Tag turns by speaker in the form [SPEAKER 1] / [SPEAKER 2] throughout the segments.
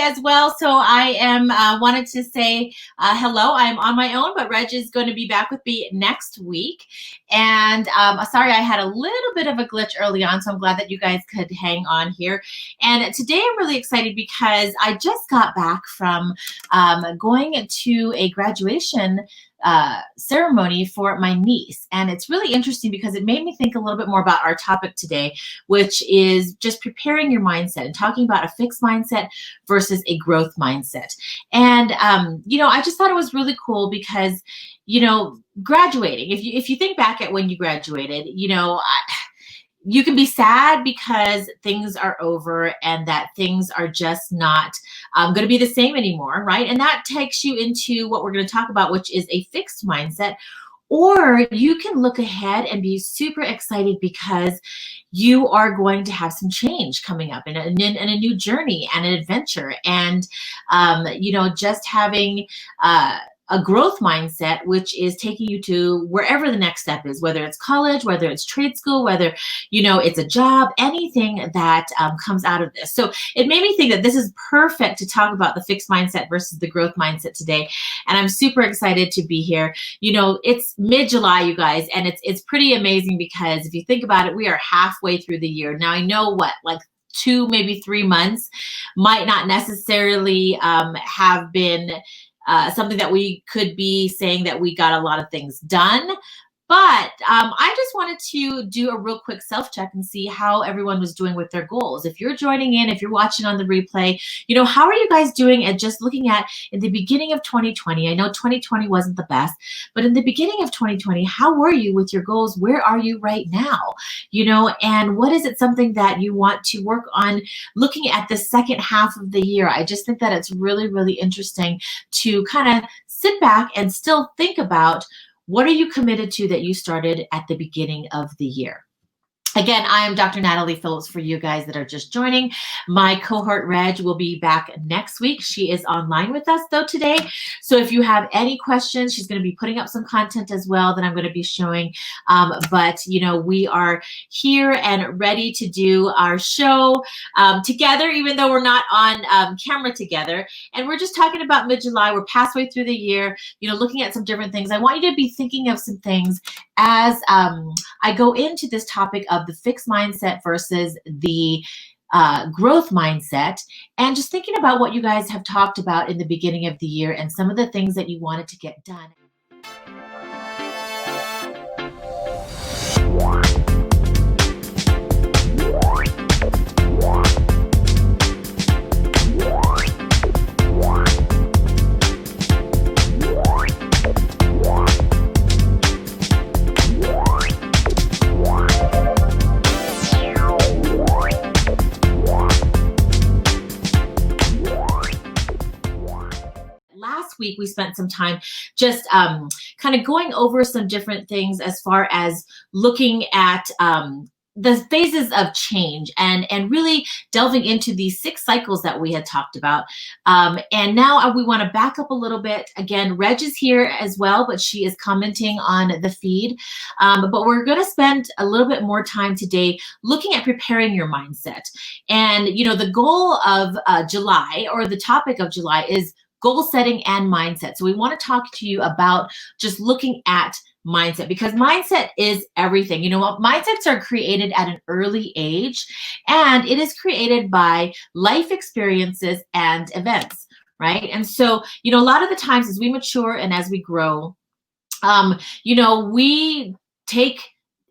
[SPEAKER 1] as well. So I am wanted to say hello. I'm on my own, but Reg is going to be back with me next week. And sorry, I had a little bit of a glitch early on, so I'm glad that you guys could hang on here. And today I'm really excited because I just got back from going to a graduation ceremony for my niece. And it's really interesting because it made me think a little bit more about our topic today, which is just preparing your mindset and talking about a fixed mindset versus a growth mindset. And, I just thought it was really cool because, graduating, if you think back at when you graduated, you can be sad because things are over and that things are just not going to be the same anymore, right? And that takes you into what we're going to talk about, which is a fixed mindset. Or you can look ahead and be super excited because you are going to have some change coming up in a new journey and an adventure. And, just having a growth mindset, which is taking you to wherever the next step is, whether it's college, whether it's trade school, whether, it's a job, anything that comes out of this. So it made me think that this is perfect to talk about the fixed mindset versus the growth mindset today. And I'm super excited to be here. It's mid-July, you guys, and it's pretty amazing because if you think about it, we are halfway through the year. Now I know like 2, maybe 3 months might not necessarily have been something that we could be saying that we got a lot of things done. But I just wanted to do a real quick self-check and see how everyone was doing with their goals. If you're joining in, if you're watching on the replay, how are you guys doing at just looking at in the beginning of 2020? I know 2020 wasn't the best, but in the beginning of 2020, how were you with your goals? Where are you right now? And what is it something that you want to work on looking at the second half of the year? I just think that it's really, really interesting to kind of sit back and still think about what are you committed to that you started at the beginning of the year? Again, I am Dr. Natalie Phillips for you guys that are just joining. My cohort Reg will be back next week. She is online with us though today. So if you have any questions, she's going to be putting up some content as well that I'm going to be showing. But we are here and ready to do our show together, even though we're not on camera together. And we're just talking about mid-July. We're halfway through the year, looking at some different things. I want you to be thinking of some things as I go into this topic of the fixed mindset versus the growth mindset, and just thinking about what you guys have talked about in the beginning of the year and some of the things that you wanted to get done. Week we spent some time just kind of going over some different things as far as looking at the phases of change and really delving into these 6 cycles that we had talked about. And now we want to back up a little bit. Again, Reg is here as well, but she is commenting on the feed. But we're going to spend a little bit more time today looking at preparing your mindset. And, the goal of July, or the topic of July, is goal setting and mindset. So we want to talk to you about just looking at mindset, because mindset is everything. Mindsets are created at an early age, and it is created by life experiences and events, right? And so, a lot of the times as we mature and as we grow, we take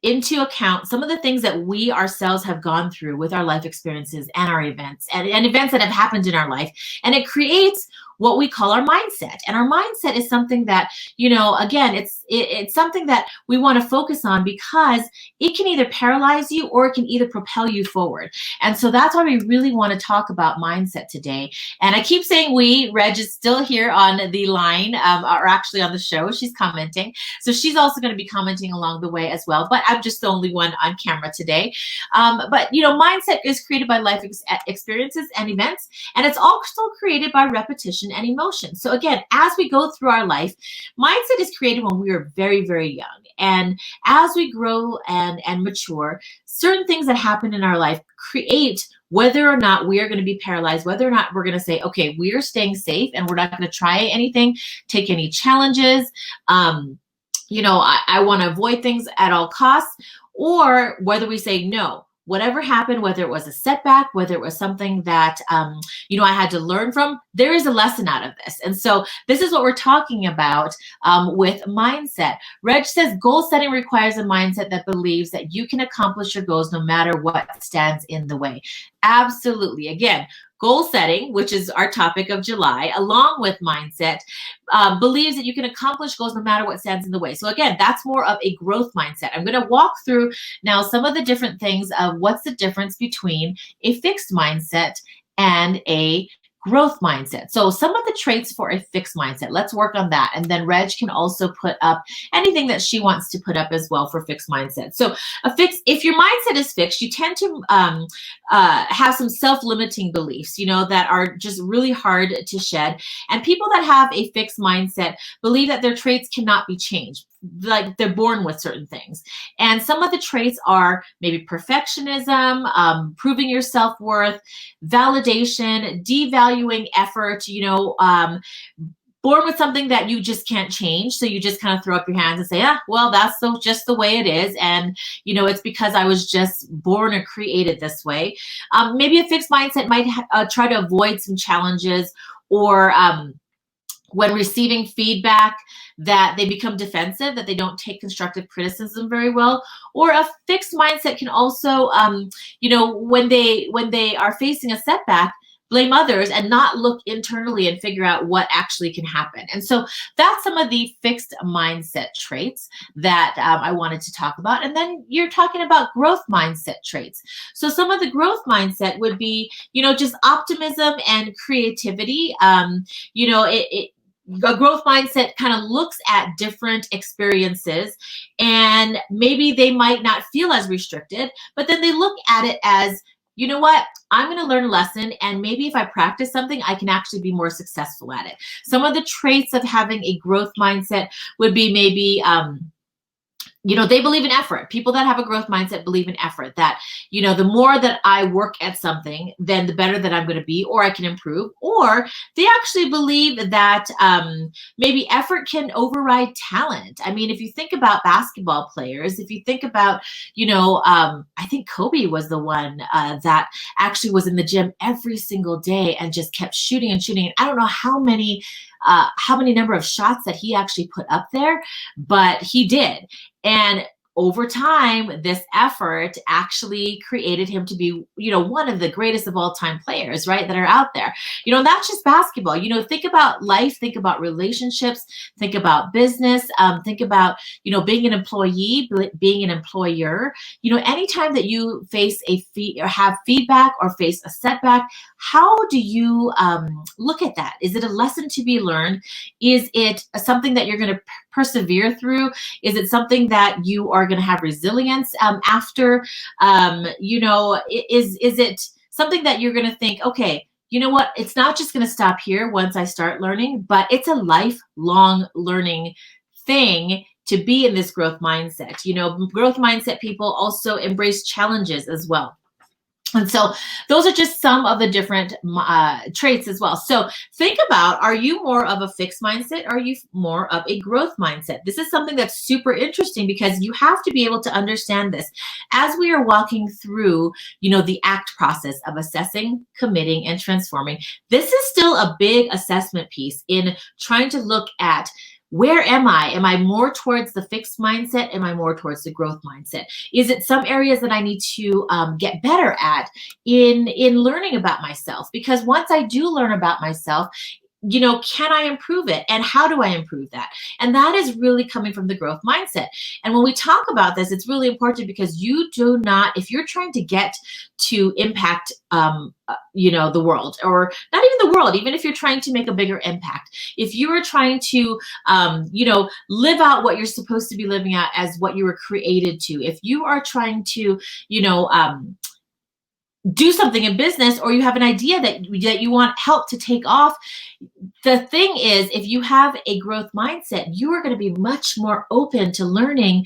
[SPEAKER 1] into account some of the things that we ourselves have gone through with our life experiences and our events and events that have happened in our life. And it creates what we call our mindset. And our mindset is something that, again, it's something that we want to focus on because it can either paralyze you or it can either propel you forward. And so that's why we really want to talk about mindset today. And I keep saying Reg is still here on the line, or actually on the show. She's commenting. So she's also going to be commenting along the way as well. But I'm just the only one on camera today. But mindset is created by life experiences and events. And it's also created by repetition and emotion. So again, as we go through our life, mindset is created when we are very, very young. And as we grow and mature, certain things that happen in our life create whether or not we are going to be paralyzed, whether or not we're going to say, okay, we're staying safe and we're not going to try anything, take any challenges. I want to avoid things at all costs, or whether we say no. Whatever happened, whether it was a setback, whether it was something that, I had to learn from, there is a lesson out of this. And so this is what we're talking about with mindset. Reg says goal setting requires a mindset that believes that you can accomplish your goals no matter what stands in the way. Absolutely. Again, goal setting, which is our topic of July, along with mindset, believes that you can accomplish goals no matter what stands in the way. So again, that's more of a growth mindset. I'm going to walk through now some of the different things of what's the difference between a fixed mindset and a growth mindset. So some of the traits for a fixed mindset, let's work on that. And then Reg can also put up anything that she wants to put up as well for fixed mindset. So if your mindset is fixed, you tend to have some self-limiting beliefs, that are just really hard to shed. And people that have a fixed mindset believe that their traits cannot be changed. Like they're born with certain things. And some of the traits are maybe perfectionism, proving your self-worth, validation, devaluing effort, born with something that you just can't change. So you just kind of throw up your hands and say, well, that's just the way it is. And, it's because I was just born or created this way. Maybe a fixed mindset might try to avoid some challenges, or when receiving feedback, that they become defensive, that they don't take constructive criticism very well. Or a fixed mindset can also, when they are facing a setback, blame others and not look internally and figure out what actually can happen. And so that's some of the fixed mindset traits that I wanted to talk about. And then you're talking about growth mindset traits. So some of the growth mindset would be, just optimism and creativity. A growth mindset kind of looks at different experiences, and maybe they might not feel as restricted, but then they look at it as, you know what, I'm going to learn a lesson, and maybe if I practice something, I can actually be more successful at it. Some of the traits of having a growth mindset would be maybe, they believe in effort. People that have a growth mindset believe in effort, that, the more that I work at something, then the better that I'm going to be, or I can improve. Or they actually believe that maybe effort can override talent. I mean, if you think about basketball players, if you think about, I think Kobe was the one that actually was in the gym every single day and just kept shooting and shooting. And I don't know how many number of shots that he actually put up there, but he did. And over time, this effort actually created him to be, one of the greatest of all time players, right, that are out there. That's just basketball. Think about life, think about relationships, think about business, think about, being an employee, being an employer. Anytime that you face or have feedback or face a setback, how do you look at that? Is it a lesson to be learned? Is it something that you're going to persevere through? Is it something that you are going to have resilience after? Is it something that you're going to think, okay, you know what? It's not just going to stop here once I start learning, but it's a lifelong learning thing to be in this growth mindset. Growth mindset people also embrace challenges as well. And so those are just some of the different traits as well. So think about, are you more of a fixed mindset? Or are you more of a growth mindset? This is something that's super interesting, because you have to be able to understand this as we are walking through, the ACT process of assessing, committing, and transforming. This is still a big assessment piece in trying to look at, where am I? Am I more towards the fixed mindset? Am I more towards the growth mindset? Is it some areas that I need to get better at in learning about myself? Because once I do learn about myself, can I improve it? And how do I improve that? And that is really coming from the growth mindset. And when we talk about this, it's really important, because you do not, if you're trying to get to impact, the world, or not even the world, even if you're trying to make a bigger impact, if you are trying to, live out what you're supposed to be living out as what you were created to, if you are trying to, do something in business, or you have an idea that you want help to take off, the thing is, if you have a growth mindset, you are going to be much more open to learning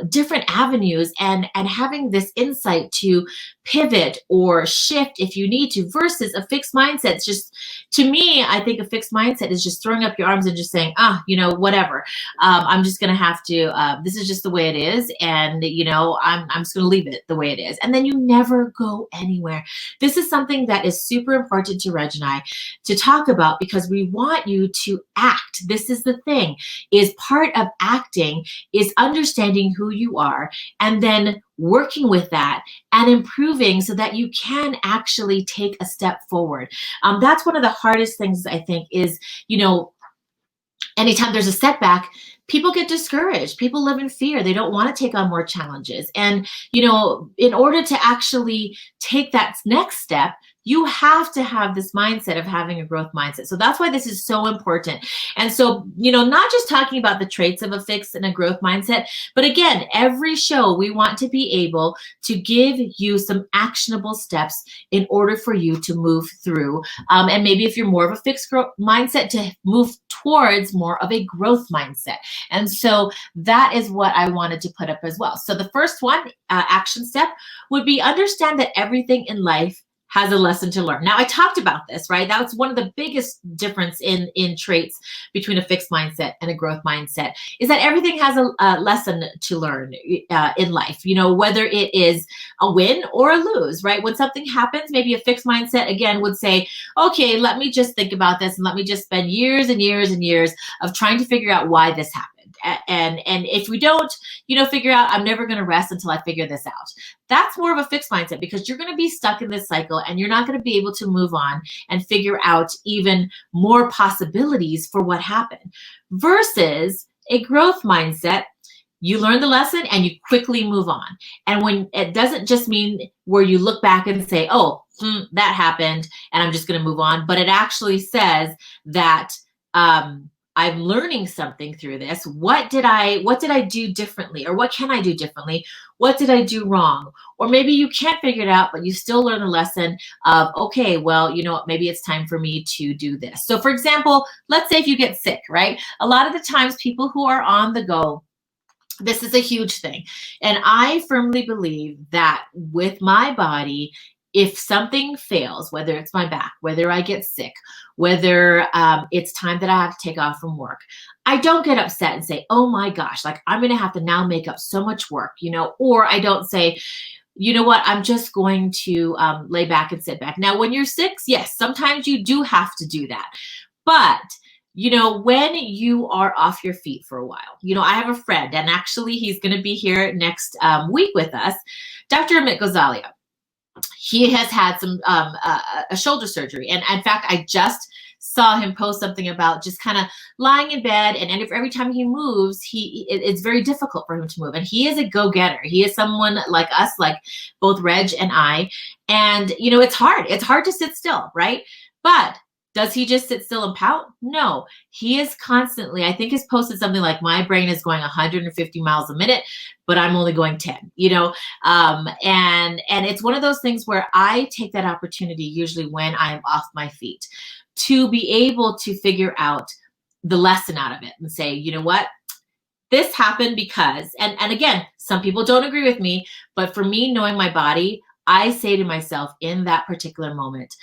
[SPEAKER 1] different avenues and having this insight to pivot or shift if you need to, versus a fixed mindset. It's just, to me, I think a fixed mindset is just throwing up your arms and just saying, whatever. I'm just going to have to, this is just the way it is. And, I'm just going to leave it the way it is. And then you never go anywhere. This is something that is super important to Reg and I to talk about, because we want you to act. This is the thing, is part of acting is understanding who you are and then working with that and improving so that you can actually take a step forward. That's one of the hardest things, I think, is, anytime there's a setback, people get discouraged. People live in fear. They don't want to take on more challenges. And, in order to actually take that next step, you have to have this mindset of having a growth mindset. So that's why this is so important. And so, not just talking about the traits of a fixed and a growth mindset, but again, every show we want to be able to give you some actionable steps in order for you to move through. And maybe if you're more of a fixed growth mindset, to move towards more of a growth mindset. And so that is what I wanted to put up as well. So the first one, action step, would be understand that everything in life has a lesson to learn. Now, I talked about this, right? That was one of the biggest difference in traits between a fixed mindset and a growth mindset, is that everything has a lesson to learn in life, whether it is a win or a lose, right? When something happens, maybe a fixed mindset, again, would say, okay, let me just think about this and let me just spend years and years and years of trying to figure out why this happened. And if we don't, figure out, I'm never going to rest until I figure this out. That's more of a fixed mindset, because you're going to be stuck in this cycle and you're not going to be able to move on and figure out even more possibilities for what happened. Versus a growth mindset, you learn the lesson and you quickly move on. And when it doesn't just mean where you look back and say, that happened and I'm just going to move on, but it actually says that, I'm learning something through this. What did I do differently? Or what can I do differently? What did I do wrong? Or maybe you can't figure it out, but you still learn the lesson of, okay, well, maybe it's time for me to do this. So for example, let's say if you get sick, right? A lot of the times people who are on the go, this is a huge thing. And I firmly believe that with my body, if something fails, whether it's my back, whether I get sick, whether it's time that I have to take off from work, I don't get upset and say, oh my gosh, like I'm going to have to now make up so much work, or I don't say, you know what, I'm just going to lay back and sit back. Now, when you're sick, yes, sometimes you do have to do that. But when you are off your feet for a while, I have a friend, and actually he's going to be here next week with us, Dr. Amit Gozalia. He has had some a shoulder surgery, and in fact, I just saw him post something about just kind of lying in bed, and every time he moves, it's very difficult for him to move. And he is a go-getter. He is someone like us, like both Reg and I. And it's hard. It's hard to sit still, right? But does he just sit still and pout? No, he is constantly, I think he's posted something like, my brain is going 150 miles a minute, but I'm only going 10, and it's one of those things where I take that opportunity usually when I am off my feet to be able to figure out the lesson out of it and say, you know what? This happened because, and again, some people don't agree with me, but for me, knowing my body, I say to myself in that particular moment,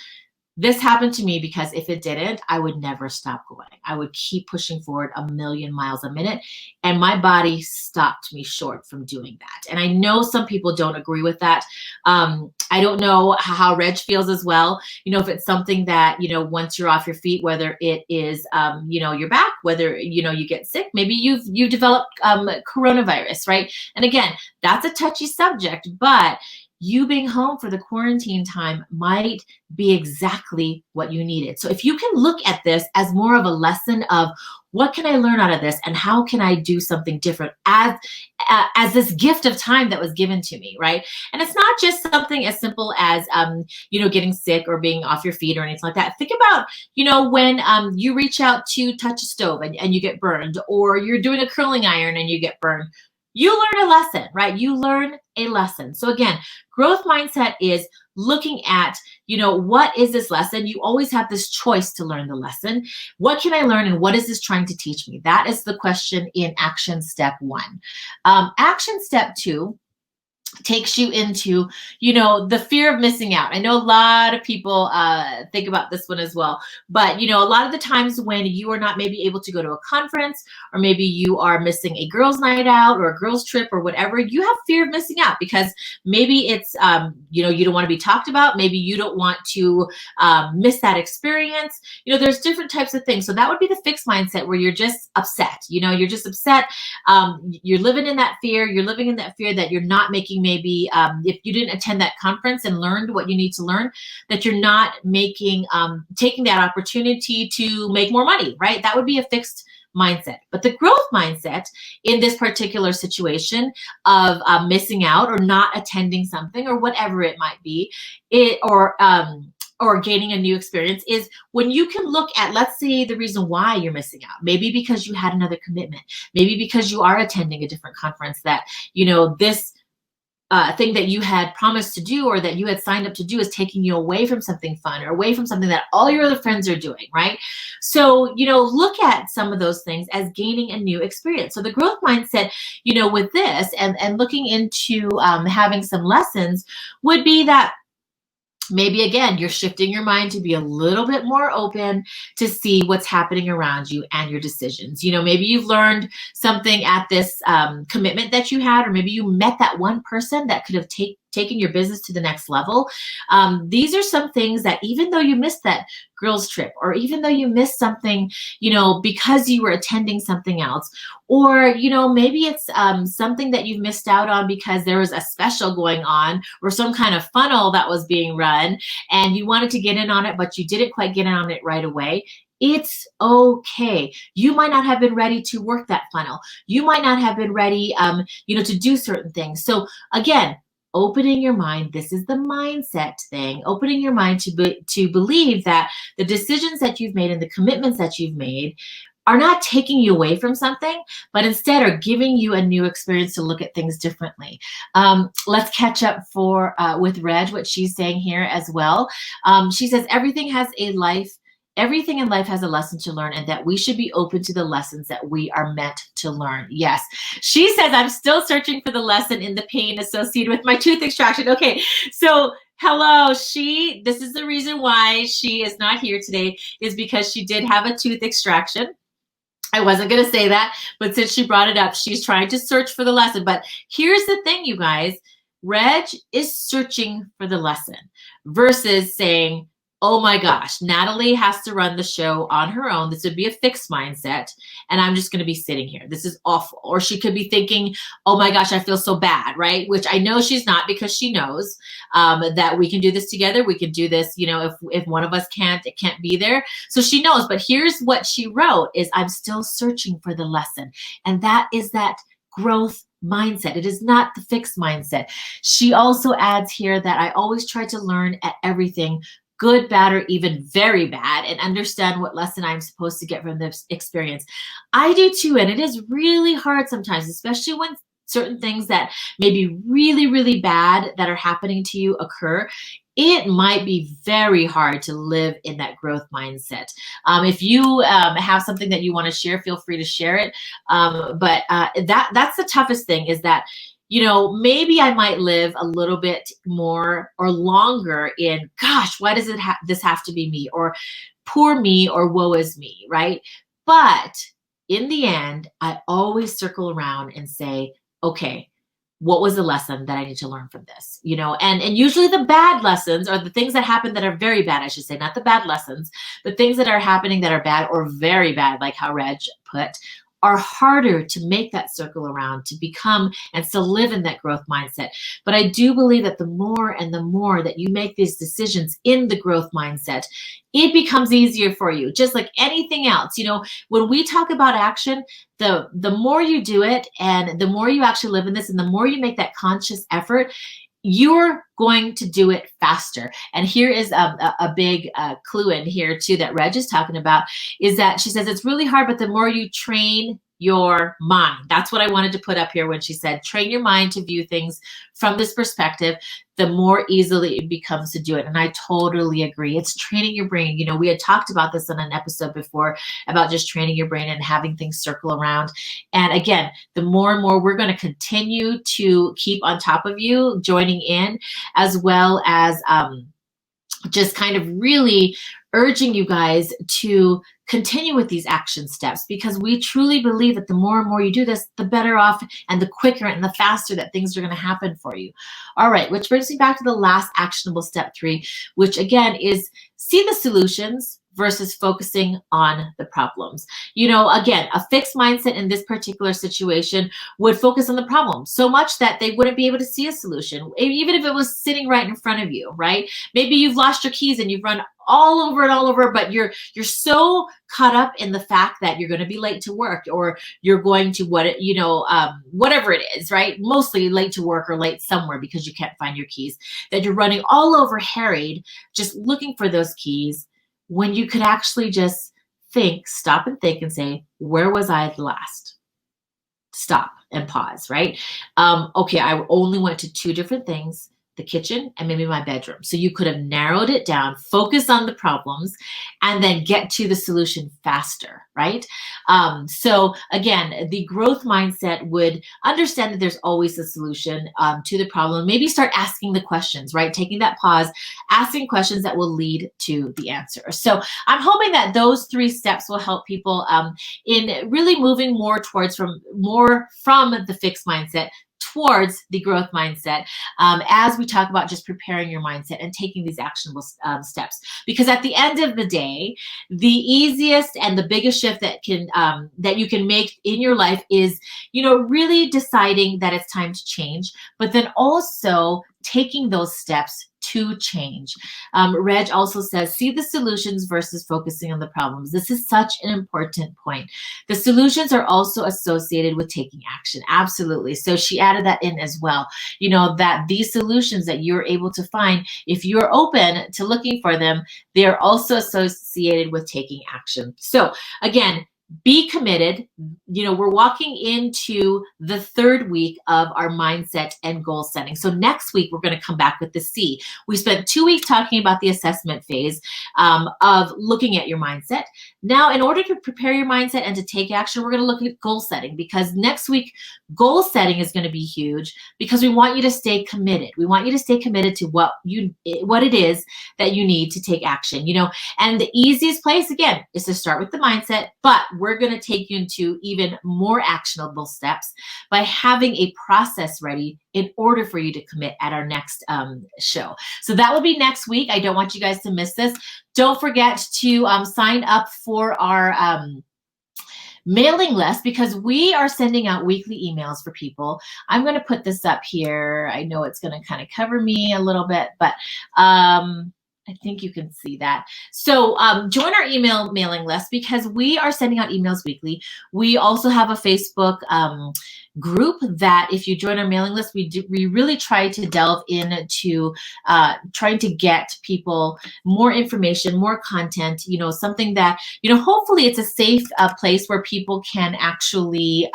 [SPEAKER 1] this happened to me because if it didn't, I would never stop going. I would keep pushing forward 1,000,000 miles a minute, and my body stopped me short from doing that. And I know some people don't agree with that. I don't know how Reg feels as well. If it's something that, once you're off your feet, whether it is, your back, whether, you get sick, maybe you've developed coronavirus, right? And again, that's a touchy subject, but you being home for the quarantine time might be exactly what you needed. So if you can look at this as more of a lesson of what can I learn out of this and how can I do something different as this gift of time that was given to me, right? And it's not just something as simple as, getting sick or being off your feet or anything like that. Think about, when you reach out to touch a stove and you get burned, or you're doing a curling iron and you get burned. You learn a lesson, right? You learn a lesson. So again, growth mindset is looking at, what is this lesson? You always have this choice to learn the lesson. What can I learn and what is this trying to teach me? That is the question in action step 1. Action step 2 takes you into, the fear of missing out. I know a lot of people think about this one as well, but a lot of the times when you are not maybe able to go to a conference, or maybe you are missing a girls' night out or a girls' trip or whatever, you have fear of missing out because maybe it's, you don't want to be talked about. Maybe you don't want to miss that experience. There's different types of things. So that would be the fixed mindset where you're just upset. You're just upset. You're living in that fear. You're living in that fear that you're not making, maybe if you didn't attend that conference and learned what you need to learn, that you're not making, taking that opportunity to make more money, right? That would be a fixed mindset. But the growth mindset in this particular situation of missing out or not attending something or whatever it might be, or gaining a new experience is when you can look at, let's say, the reason why you're missing out. Maybe because you had another commitment. Maybe because you are attending a different conference that, this thing that you had promised to do or that you had signed up to do is taking you away from something fun or away from something that all your other friends are doing, right? So, look at some of those things as gaining a new experience. So the growth mindset, with this and looking into having some lessons would be that maybe, again, you're shifting your mind to be a little bit more open to see what's happening around you and your decisions. Maybe you've learned something at this commitment that you had, or maybe you met that one person that could have taken your business to the next level. These are some things that even though you missed that girls trip, or even though you missed something, because you were attending something else, or, maybe it's something that you've missed out on because there was a special going on or some kind of funnel that was being run and you wanted to get in on it, but you didn't quite get in on it right away. It's okay. You might not have been ready to work that funnel. You might not have been ready, to do certain things. So again, opening your mind, this is the mindset thing, opening your mind to believe that the decisions that you've made and the commitments that you've made are not taking you away from something, but instead are giving you a new experience to look at things differently. Let's catch up with Reg, what she's saying here as well. She says, everything in life has a lesson to learn, and that we should be open to the lessons that we are meant to learn. Yes. She says, I'm still searching for the lesson in the pain associated with my tooth extraction. Okay. So hello, this is the reason why she is not here today, is because she did have a tooth extraction. I wasn't going to say that, but since she brought it up, she's trying to search for the lesson. But here's the thing, you guys, Reg is searching for the lesson versus saying, oh my gosh, Natalie has to run the show on her own. This would be a fixed mindset, and I'm just going to be sitting here. This is awful. Or she could be thinking, oh my gosh, I feel so bad, right? Which I know she's not, because she knows that we can do this together. We can do this, if one of us can't be there. So she knows. But here's what she wrote is, I'm still searching for the lesson. And that is that growth mindset. It is not the fixed mindset. She also adds here that I always try to learn at everything, good, bad, or even very bad, and understand what lesson I'm supposed to get from this experience. I do too, and it is really hard sometimes, especially when certain things that may be really, really bad that are happening to you occur. It might be very hard to live in that growth mindset. If you have something that you want to share, feel free to share it. But that's the toughest thing, is that maybe I might live a little bit more or longer in, gosh, why does this have to be me? Or poor me, or woe is me, right? But in the end, I always circle around and say, okay, what was the lesson that I need to learn from this? And usually the bad lessons, or the things that happen that are very bad, I should say, not the bad lessons, but things that are happening that are bad or very bad, like how Reg put, are harder to make that circle around, to become and still live in that growth mindset. But I do believe that the more and the more that you make these decisions in the growth mindset, it becomes easier for you, just like anything else. When we talk about action, the more you do it, and the more you actually live in this, and the more you make that conscious effort, you're going to do it faster. And here is a big clue in here too that Reg is talking about, is that she says it's really hard, but the more you train your mind. That's what I wanted to put up here when she said, train your mind to view things from this perspective, the more easily it becomes to do it. And I totally agree. It's training your brain. You know, we had talked about this on an episode before about just training your brain and having things circle around. And again, the more and more we're going to continue to keep on top of you, joining in, as well as just kind of really urging you guys to continue with these action steps, because we truly believe that the more and more you do this, the better off and the quicker and the faster that things are going to happen for you. All right, which brings me back to the last actionable step 3, which again is see the solutions versus focusing on the problems. You know, again, a fixed mindset in this particular situation would focus on the problem so much that they wouldn't be able to see a solution, even if it was sitting right in front of you, right? Maybe you've lost your keys and you've run all over, but you're so caught up in the fact that you're going to be late to work, or you're going to whatever it is, right? Mostly late to work or late somewhere because you can't find your keys, that you're running all over harried, just looking for those keys, when you could actually just stop and think and say, where was I last? Stop and pause, right? Okay, I only went to 2 different things, the kitchen and maybe my bedroom. So you could have narrowed it down, focus on the problems, and then get to the solution faster, right? So again, the growth mindset would understand that there's always a solution to the problem. Maybe start asking the questions, right? Taking that pause, asking questions that will lead to the answer. So I'm hoping that those 3 steps will help people in really moving more from the fixed mindset towards the growth mindset, as we talk about just preparing your mindset and taking these actionable steps. Because at the end of the day, the easiest and the biggest shift that you can make in your life is, really deciding that it's time to change, but then also taking those steps to change. Reg also says, see the solutions versus focusing on the problems. This is such an important point. The solutions are also associated with taking action. Absolutely. So she added that in as well. That these solutions that you're able to find, if you're open to looking for them, they're also associated with taking action. So again, be committed. We're walking into the 3rd week of our mindset and goal setting. So next week, we're going to come back with the C. We spent 2 weeks talking about the assessment phase of looking at your mindset. Now, in order to prepare your mindset and to take action, we're going to look at goal setting, because next week, goal setting is going to be huge, because we want you to stay committed. We want you to stay committed to what it is that you need to take action, and the easiest place, again, is to start with the mindset, but we're going to take you into even more actionable steps by having a process ready in order for you to commit at our next show. So that will be next week. I don't want you guys to miss this. Don't forget to sign up for our mailing list, because we are sending out weekly emails for people. I'm going to put this up here. I know it's going to kind of cover me a little bit, but I think you can see that. So join our email mailing list, because we are sending out emails weekly. We also have a Facebook group that if you join our mailing list, we really try to delve into trying to get people more information, more content, something that, hopefully it's a safe place where people can actually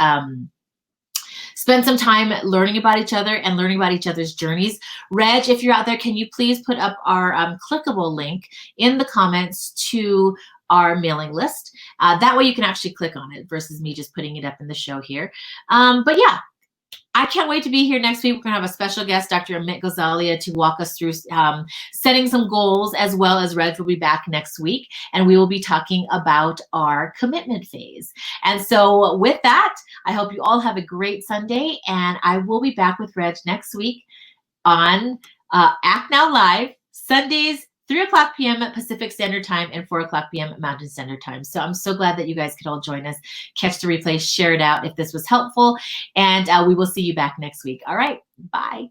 [SPEAKER 1] spend some time learning about each other and learning about each other's journeys. Reg, if you're out there, can you please put up our clickable link in the comments to our mailing list? That way you can actually click on it versus me just putting it up in the show here. But yeah, I can't wait to be here next week. We're going to have a special guest, Dr. Amit Gozalia, to walk us through setting some goals, as well as Reg will be back next week, and we will be talking about our commitment phase. And so with that, I hope you all have a great Sunday, and I will be back with Reg next week on Act Now Live, Sundays, 3:00 p.m. Pacific Standard Time and 4:00 p.m. Mountain Standard Time. So I'm so glad that you guys could all join us, catch the replay, share it out if this was helpful, and we will see you back next week. All right, bye.